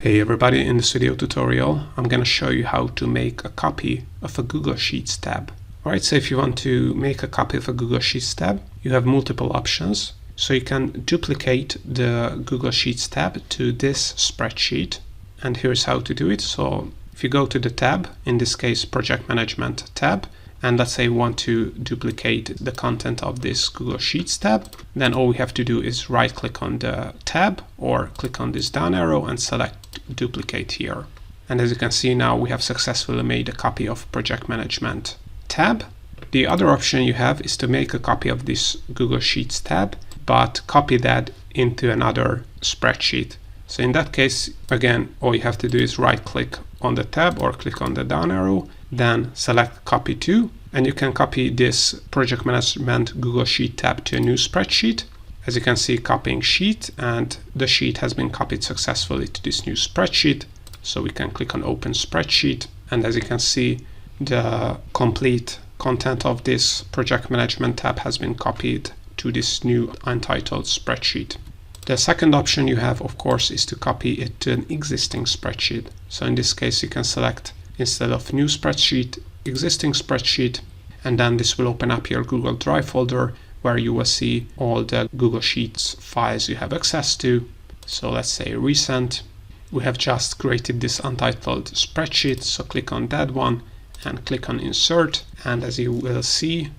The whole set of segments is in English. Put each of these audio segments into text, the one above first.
Hey everybody, in this video tutorial I'm going to show you how to make a copy of a Google Sheets tab. Alright, so if you want to make a copy of a Google Sheets tab, you have multiple options. So you can duplicate the Google Sheets tab to this spreadsheet, and here's how to do it. So if you go to the tab, in this case Project Management tab, and let's say we want to duplicate the content of this Google Sheets tab, then all we have to do is right click on the tab or click on this down arrow and select duplicate here. And as you can see now, we have successfully made a copy of Project Management tab. The other option you have is to make a copy of this Google Sheets tab, but copy that into another spreadsheet. So in that case, again, all you have to do is right click on the tab or click on the down arrow, then select copy to, and you can copy this Project Management Google Sheet tab to a new spreadsheet. As you can see, copying sheet, and the sheet has been copied successfully to this new spreadsheet. So we can click on open spreadsheet, and as you can see, the complete content of this Project Management tab has been copied to this new untitled spreadsheet. The second option you have, of course, is to copy it to an existing spreadsheet. So in this case, you can select, instead of new spreadsheet, existing spreadsheet, and then this will open up your Google Drive folder where you will see all the Google Sheets files you have access to. So let's say recent. We have just created this untitled spreadsheet, so click on that one and click on insert, and as you will see,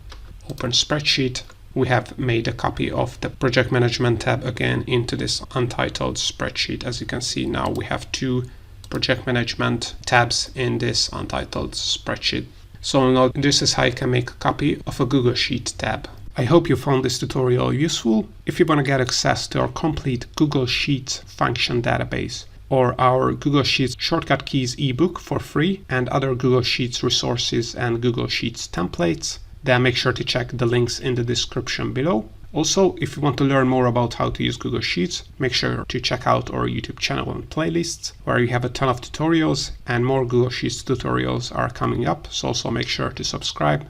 open spreadsheet, we have made a copy of the Project Management tab again into this untitled spreadsheet. As you can see now, we have two Project Management tabs in this untitled spreadsheet. So now this is how you can make a copy of a Google Sheet tab. I hope you found this tutorial useful. If you want to get access to our complete Google Sheets function database, or our Google Sheets Shortcut Keys ebook for free, and other Google Sheets resources and Google Sheets templates, then make sure to check the links in the description below. Also, if you want to learn more about how to use Google Sheets, make sure to check out our YouTube channel and playlists, where you have a ton of tutorials, and more Google Sheets tutorials are coming up, so also make sure to subscribe.